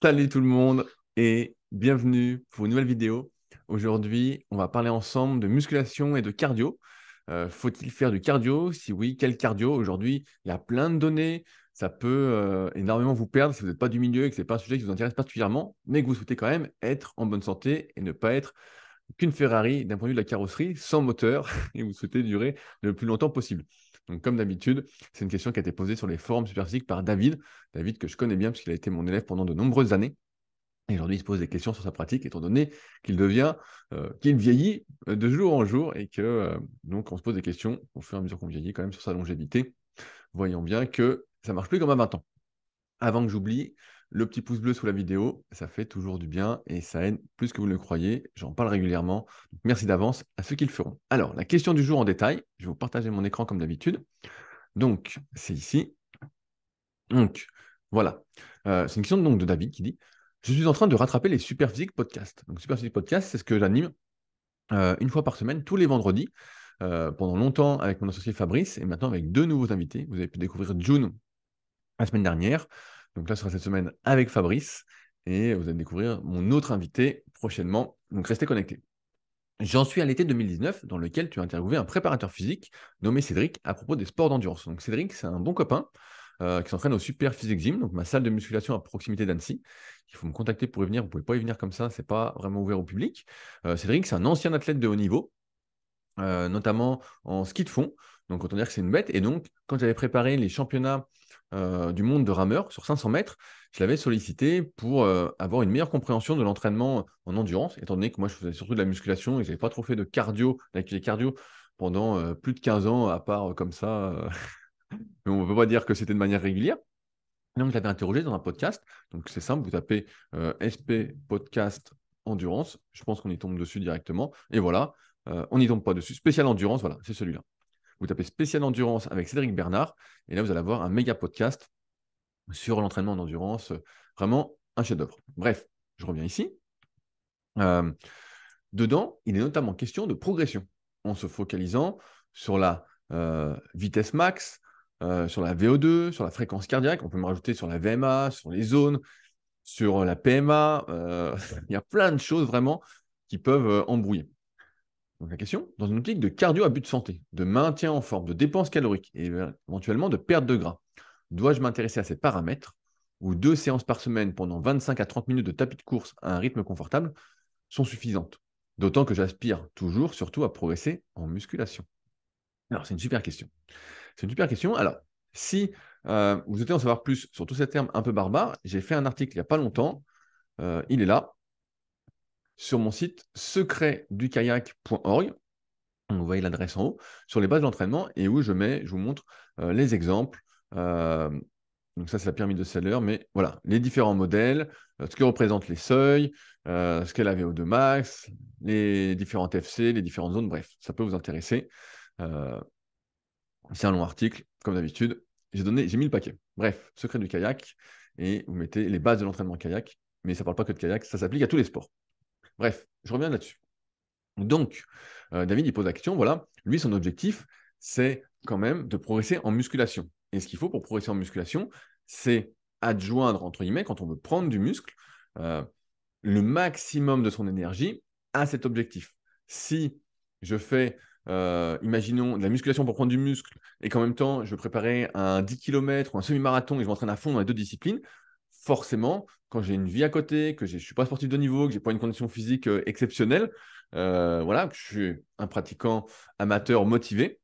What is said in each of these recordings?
Salut tout le monde et bienvenue pour une nouvelle vidéo. Aujourd'hui, on va parler ensemble de musculation et de cardio. Faut-il faire du cardio? Si oui, quel cardio? Aujourd'hui, il y a plein de données. Ça peut énormément vous perdre si vous n'êtes pas du milieu et que ce n'est pas un sujet qui vous intéresse particulièrement, mais que vous souhaitez quand même être en bonne santé et ne pas être qu'une Ferrari d'un point de vue de la carrosserie sans moteur et vous souhaitez durer le plus longtemps possible. Donc, comme d'habitude, c'est une question qui a été posée sur les forums Superphysique par David. David, que je connais bien puisqu'il a été mon élève pendant de nombreuses années. Et aujourd'hui, il se pose des questions sur sa pratique, étant donné qu'il vieillit de jour en jour et que donc on se pose des questions au fur et à mesure qu'on vieillit quand même sur sa longévité, voyant bien que ça marche plus comme à 20 ans. Avant que j'oublie, le petit pouce bleu sous la vidéo, ça fait toujours du bien et ça aide plus que vous ne le croyez. J'en parle régulièrement. Donc merci d'avance à ceux qui le feront. Alors, la question du jour en détail, je vais vous partager mon écran comme d'habitude. Donc, c'est ici. Donc, voilà. C'est une question donc, de David qui dit: je suis en train de rattraper les Superphysique Podcast. Donc, Superphysique Podcast, c'est ce que j'anime une fois par semaine, tous les vendredis, pendant longtemps avec mon associé Fabrice et maintenant avec deux nouveaux invités. Vous avez pu découvrir June la semaine dernière. Donc là, ce sera cette semaine avec Fabrice. Et vous allez découvrir mon autre invité prochainement. Donc restez connectés. J'en suis à l'été 2019, dans lequel tu as interviewé un préparateur physique nommé Cédric à propos des sports d'endurance. Donc Cédric, c'est un bon copain qui s'entraîne au Super Physique Gym, donc ma salle de musculation à proximité d'Annecy. Il faut me contacter pour y venir. Vous ne pouvez pas y venir comme ça, c'est pas vraiment ouvert au public. Cédric, c'est un ancien athlète de haut niveau, notamment en ski de fond. Donc, autant dire que c'est une bête. Et donc, quand j'avais préparé les championnats du monde de rameur sur 500 mètres, je l'avais sollicité pour avoir une meilleure compréhension de l'entraînement en endurance, étant donné que moi, je faisais surtout de la musculation et je n'avais pas trop fait de cardio, d'activité cardio pendant plus de 15 ans, à part comme ça. Mais on ne peut pas dire que c'était de manière régulière. Donc, je l'avais interrogé dans un podcast. Donc, c'est simple, vous tapez SP Podcast Endurance. Je pense qu'on y tombe dessus directement. Et voilà, on n'y tombe pas dessus. Spécial Endurance, voilà, c'est celui-là. Vous tapez Spécial Endurance avec Cédric Bernard. Et là, vous allez avoir un méga podcast sur l'entraînement en endurance. Vraiment un chef-d'œuvre. Bref, je reviens ici. Euh, Dedans, il est notamment question de progression en se focalisant sur la vitesse max, sur la VO2, sur la fréquence cardiaque. On peut me rajouter sur la VMA, sur les zones, sur la PMA. Il y a plein de choses vraiment qui peuvent embrouiller. Donc la question, dans une optique de cardio à but de santé, de maintien en forme, de dépenses caloriques et éventuellement de perte de gras, dois-je m'intéresser à ces paramètres où 2 séances par semaine pendant 25 à 30 minutes de tapis de course à un rythme confortable sont suffisantes? D'autant que j'aspire toujours, surtout, à progresser en musculation. Alors, c'est une super question. C'est une super question. Alors, si vous souhaitez en savoir plus sur tous ces termes un peu barbares, j'ai fait un article il n'y a pas longtemps. Il est là, sur mon site secretdukayak.org. Vous voyez l'adresse en haut, sur les bases d'entraînement et où je vous montre les exemples. Euh, donc ça, c'est la pyramide de Seller, mais voilà, les différents modèles, ce que représentent les seuils, ce qu'est la VO2 max, les différentes FC, les différentes zones, bref, ça peut vous intéresser. Euh, c'est un long article, comme d'habitude. J'ai mis le paquet. Bref, secret du kayak, et vous mettez les bases de l'entraînement kayak, mais ça ne parle pas que de kayak, ça s'applique à tous les sports. Bref, je reviens là-dessus. Donc, David, il pose la question, voilà, lui, son objectif, c'est quand même de progresser en musculation. Et ce qu'il faut pour progresser en musculation, c'est adjoindre, entre guillemets, quand on veut prendre du muscle, euh, le maximum de son énergie à cet objectif. Si je fais, imaginons, de la musculation pour prendre du muscle, et qu'en même temps, je veux préparer un 10 km ou un semi-marathon et je m'entraîne à fond dans les deux disciplines, forcément, quand j'ai une vie à côté, que je ne suis pas sportif de niveau, que je n'ai pas une condition physique exceptionnelle, voilà, que je suis un pratiquant amateur motivé,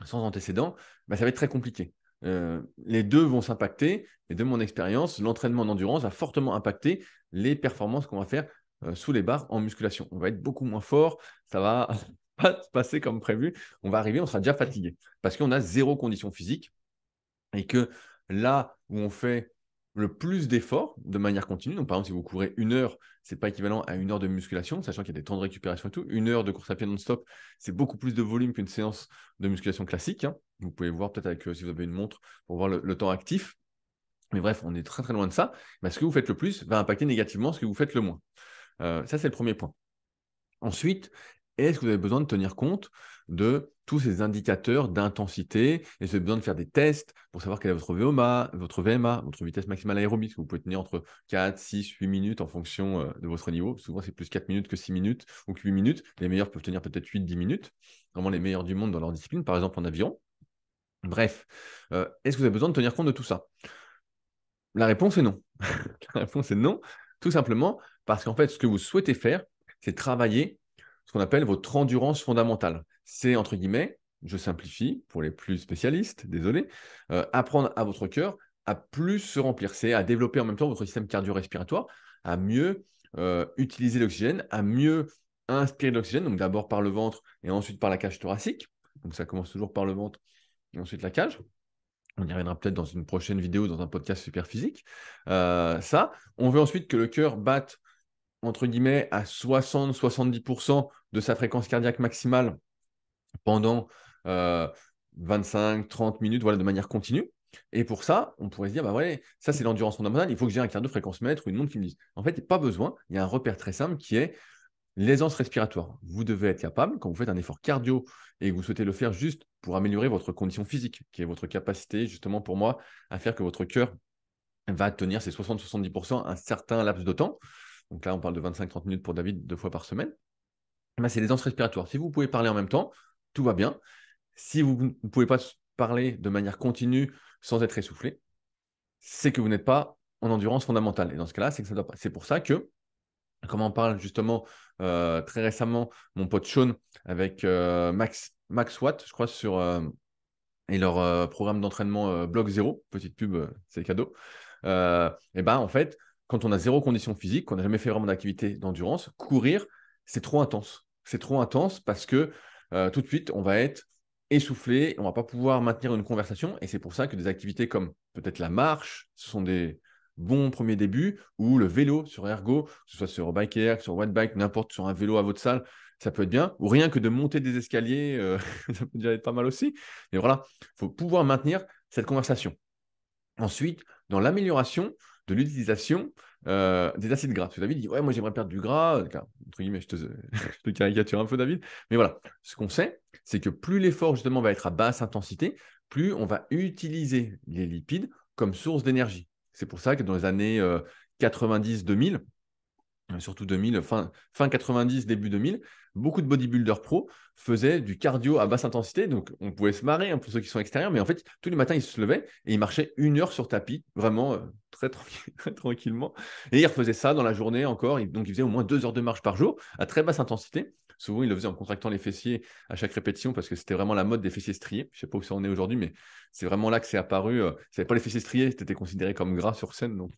sans antécédent, bah, ça va être très compliqué. Les deux vont s'impacter, et de mon expérience, l'entraînement en endurance va fortement impacter les performances qu'on va faire sous les barres en musculation. On va être beaucoup moins fort, ça va pas se passer comme prévu, on va arriver, on sera déjà fatigué, parce qu'on a zéro condition physique, et que là où on fait le plus d'efforts de manière continue, donc par exemple si vous courez 1 heure, ce n'est pas équivalent à 1 heure de musculation, sachant qu'il y a des temps de récupération et tout. 1 heure de course à pied non-stop, c'est beaucoup plus de volume qu'une séance de musculation classique, hein. Vous pouvez voir peut-être avec, si vous avez une montre, pour voir le temps actif. Mais bref, on est très très loin de ça. Mais ce que vous faites le plus va impacter négativement ce que vous faites le moins. Ça, c'est le premier point. Ensuite, est-ce que vous avez besoin de tenir compte de tous ces indicateurs d'intensité? Est-ce que vous avez besoin de faire des tests pour savoir quelle est votre VMA, votre vitesse maximale aérobie? Vous pouvez tenir entre 4, 6, 8 minutes en fonction de votre niveau. Souvent, c'est plus 4 minutes que 6 minutes ou que 8 minutes. Les meilleurs peuvent tenir peut-être 8, 10 minutes. Vraiment les meilleurs du monde dans leur discipline, par exemple en aviron. Bref, est-ce que vous avez besoin de tenir compte de tout ça? La réponse est non. La réponse est non, tout simplement parce qu'en fait, ce que vous souhaitez faire, c'est travailler ce qu'on appelle votre endurance fondamentale. C'est, entre guillemets, je simplifie pour les plus spécialistes, désolé, apprendre à votre cœur à plus se remplir. C'est à développer en même temps votre système cardio-respiratoire, à mieux utiliser l'oxygène, à mieux inspirer de l'oxygène, donc d'abord par le ventre et ensuite par la cage thoracique. Donc ça commence toujours par le ventre et ensuite la cage. On y reviendra peut-être dans une prochaine vidéo, dans un podcast super physique. Ça, on veut ensuite que le cœur batte, entre guillemets, à 60-70% de sa fréquence cardiaque maximale pendant 25-30 minutes, voilà, de manière continue. Et pour ça, on pourrait se dire, bah ouais, ça c'est l'endurance fondamentale, il faut que j'ai un cardio-fréquence mètre ou une montre qui me dise. En fait, il n'y a pas besoin, il y a un repère très simple qui est l'aisance respiratoire. Vous devez être capable, quand vous faites un effort cardio et que vous souhaitez le faire juste pour améliorer votre condition physique, qui est votre capacité, justement pour moi, à faire que votre cœur va tenir ses 60-70% un certain laps de temps. Donc là, on parle de 25-30 minutes pour David 2 fois par semaine. Ben, c'est l'aisance respiratoire. Si vous pouvez parler en même temps, tout va bien. Si vous ne pouvez pas parler de manière continue sans être essoufflé, c'est que vous n'êtes pas en endurance fondamentale. Et dans ce cas-là, c'est que ça ne doit pas. C'est pour ça que, comme on parle justement très récemment, mon pote Sean avec Max Watt, je crois, et leur programme d'entraînement Bloc Zéro, petite pub, c'est cadeau. Et ben en fait, quand on a zéro condition physique, qu'on n'a jamais fait vraiment d'activité d'endurance, courir, c'est trop intense. C'est trop intense parce que tout de suite, on va être essoufflé, on ne va pas pouvoir maintenir une conversation. Et c'est pour ça que des activités comme peut-être la marche, ce sont des bons premiers débuts, ou le vélo sur Ergo, que ce soit sur Bike Air, sur Watt Bike, n'importe, sur un vélo à votre salle, ça peut être bien. Ou rien que de monter des escaliers, ça peut déjà être pas mal aussi. Mais voilà, il faut pouvoir maintenir cette conversation. Ensuite, dans l'amélioration de l'utilisation des acides gras. Parce que David dit, ouais, moi j'aimerais perdre du gras. Entre guillemets, je te caricature un peu, David. Mais voilà, ce qu'on sait, c'est que plus l'effort justement va être à basse intensité, plus on va utiliser les lipides comme source d'énergie. C'est pour ça que dans les années 90-2000, surtout 2000, fin 90, début 2000, beaucoup de bodybuilders pro faisaient du cardio à basse intensité. Donc, on pouvait se marrer pour ceux qui sont extérieurs, mais en fait, tous les matins, ils se levaient et ils marchaient 1 heure sur tapis, vraiment très, très tranquillement. Et ils refaisaient ça dans la journée encore. Donc, ils faisaient au moins 2 heures de marche par jour à très basse intensité. Souvent, ils le faisaient en contractant les fessiers à chaque répétition parce que c'était vraiment la mode des fessiers striés. Je ne sais pas où ça en est aujourd'hui, mais c'est vraiment là que c'est apparu. Si pas les fessiers striés, c'était considéré comme gras sur scène, donc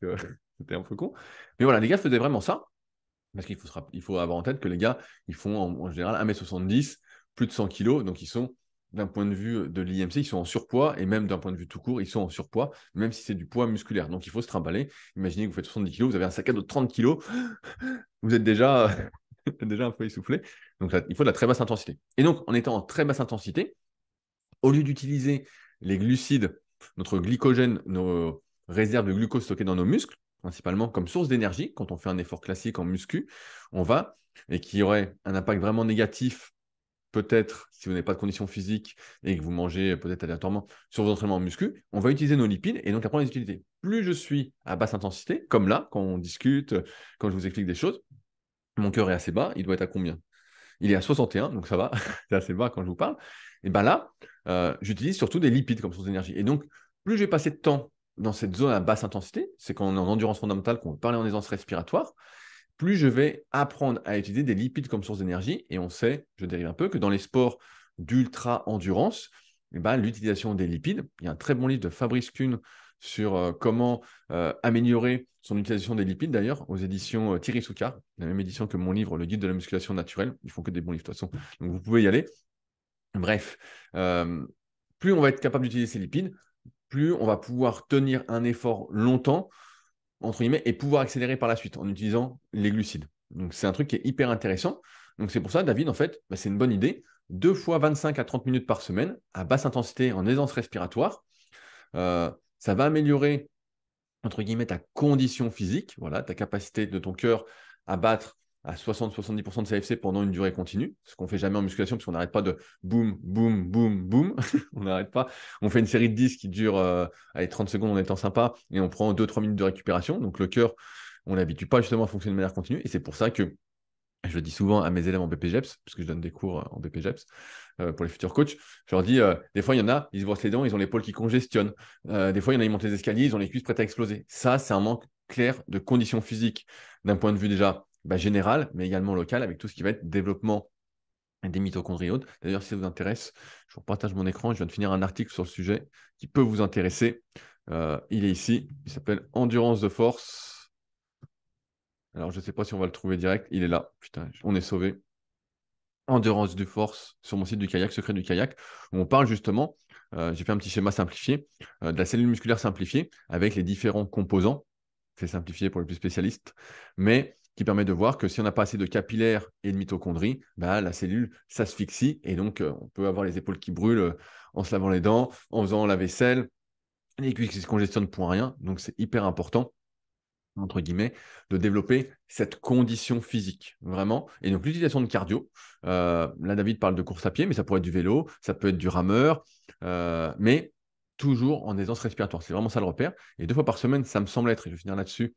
c'était un peu con. Mais voilà, les gars faisaient vraiment ça. Parce qu'il faut avoir en tête que les gars, ils font en général 1m70, plus de 100 kg, donc ils sont, d'un point de vue de l'IMC, ils sont en surpoids, et même d'un point de vue tout court, ils sont en surpoids, même si c'est du poids musculaire. Donc il faut se trimballer. Imaginez que vous faites 70 kg, vous avez un sac à dos de 30 kg, vous êtes déjà, déjà un peu essoufflé. Donc là, il faut de la très basse intensité. Et donc, en étant en très basse intensité, au lieu d'utiliser les glucides, notre glycogène, nos réserves de glucose stockées dans nos muscles, principalement comme source d'énergie, quand on fait un effort classique en muscu, on va, et qui aurait un impact vraiment négatif, peut-être si vous n'avez pas de condition physique et que vous mangez peut-être aléatoirement sur vos entraînements en muscu, on va utiliser nos lipides et donc apprendre les utiliser. Plus je suis à basse intensité, comme là, quand on discute, quand je vous explique des choses, mon cœur est assez bas, il doit être à combien? Il est à 61, donc ça va, c'est assez bas quand je vous parle. Et bien là, j'utilise surtout des lipides comme source d'énergie. Et donc, plus je vais passer de temps dans cette zone à basse intensité, c'est quand on est en endurance fondamentale, qu'on parle en aisance respiratoire, plus je vais apprendre à utiliser des lipides comme source d'énergie. Et on sait, je dérive un peu, que dans les sports d'ultra-endurance, l'utilisation des lipides, il y a un très bon livre de Fabrice Kuhn sur comment améliorer son utilisation des lipides, d'ailleurs, aux éditions Thierry Soucard, la même édition que mon livre, Le guide de la musculation naturelle. Ils font que des bons livres, de toute façon. Donc, vous pouvez y aller. Bref, plus on va être capable d'utiliser ces lipides, plus on va pouvoir tenir un effort longtemps, entre guillemets, et pouvoir accélérer par la suite en utilisant les glucides. Donc, c'est un truc qui est hyper intéressant. Donc, c'est pour ça, David, en fait, c'est une bonne idée. 2 fois 25 à 30 minutes par semaine, à basse intensité, en aisance respiratoire. Ça va améliorer, entre guillemets, ta condition physique, voilà, ta capacité de ton cœur à battre à 60-70% de CFC pendant une durée continue, ce qu'on ne fait jamais en musculation, parce qu'on n'arrête pas de boum, boum, boum, boum, on n'arrête pas. On fait une série de 10 qui dure allez, 30 secondes en étant sympa, et on prend 2-3 minutes de récupération. Donc le cœur, on ne l'habitue pas justement à fonctionner de manière continue, et c'est pour ça que je le dis souvent à mes élèves en BPGEPS, parce que je donne des cours en BPGEPS pour les futurs coachs. Je leur dis, des fois, il y en a, ils se brossent les dents, ils ont l'épaule qui congestionne. Des fois, il y en a, ils montent les escaliers, ils ont les cuisses prêtes à exploser. Ça, c'est un manque clair de conditions physiques, d'un point de vue déjà général, mais également local, avec tout ce qui va être développement des mitochondries hautes. D'ailleurs, si ça vous intéresse, je vous partage mon écran. Je viens de finir un article sur le sujet qui peut vous intéresser. Il est ici. Il s'appelle Endurance de force. Alors, je ne sais pas si on va le trouver direct. Il est là. Putain, on est sauvé. Endurance de force sur mon site du kayak, Secret du kayak, où on parle justement, j'ai fait un petit schéma simplifié, de la cellule musculaire simplifiée avec les différents composants. C'est simplifié pour les plus spécialistes, mais qui permet de voir que si on n'a pas assez de capillaires et de mitochondries, bah, la cellule s'asphyxie et donc on peut avoir les épaules qui brûlent en se lavant les dents, en faisant la vaisselle, les cuisses qui se congestionnent pour rien. Donc c'est hyper important entre guillemets, de développer cette condition physique, vraiment. Et donc, l'utilisation de cardio, là, David parle de course à pied, mais ça pourrait être du vélo, ça peut être du rameur, mais toujours en aisance respiratoire. C'est vraiment ça le repère. Et 2 fois par semaine, ça me semble être, et je vais finir là-dessus,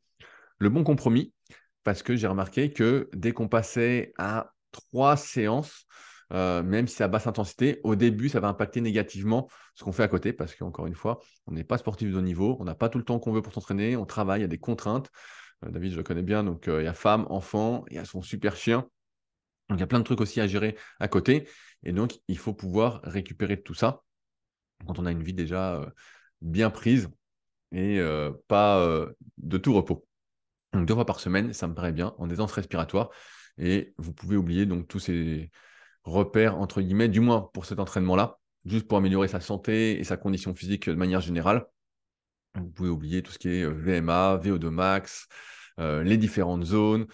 le bon compromis, parce que j'ai remarqué que dès qu'on passait à 3 séances, même si c'est à basse intensité, au début, ça va impacter négativement ce qu'on fait à côté, parce qu'encore une fois, on n'est pas sportif de haut niveau, on n'a pas tout le temps qu'on veut pour s'entraîner, on travaille, il y a des contraintes. David, je le connais bien, donc il y a femme, enfant, il y a son super chien. Donc il y a plein de trucs aussi à gérer à côté. Et donc, il faut pouvoir récupérer de tout ça quand on a une vie déjà bien prise et pas de tout repos. Donc 2 fois par semaine, ça me paraît bien, en aisance respiratoire. Et vous pouvez oublier donc tous ces repères, entre guillemets, du moins pour cet entraînement-là, juste pour améliorer sa santé et sa condition physique de manière générale. Vous pouvez oublier tout ce qui est VMA, VO2 max, les différentes zones.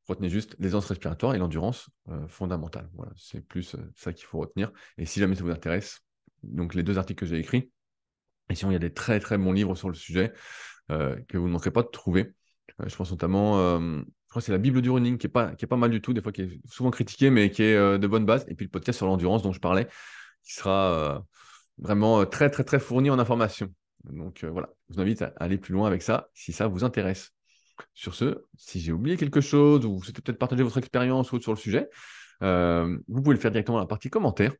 Retenez juste l'aisance respiratoire et l'endurance fondamentale. Voilà, c'est plus ça qu'il faut retenir. Et si jamais ça vous intéresse, donc les 2 articles que j'ai écrits, et sinon il y a des très très bons livres sur le sujet que vous ne manquerez pas de trouver. Je pense notamment, je crois que c'est la Bible du running qui est pas mal du tout, des fois qui est souvent critiquée, mais qui est de bonne base. Et puis le podcast sur l'endurance dont je parlais, qui sera vraiment très très très fourni en informations. Donc voilà, je vous invite à aller plus loin avec ça si ça vous intéresse. Sur ce, si j'ai oublié quelque chose ou vous souhaitez peut-être partager votre expérience ou autre sur le sujet, vous pouvez le faire directement dans la partie commentaires.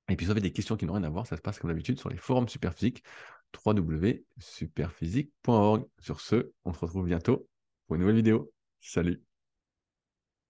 Et puis, si vous avez des questions qui n'ont rien à voir, ça se passe comme d'habitude sur les forums Superphysique, www.superphysique.org. Sur ce, on se retrouve bientôt pour une nouvelle vidéo. Salut!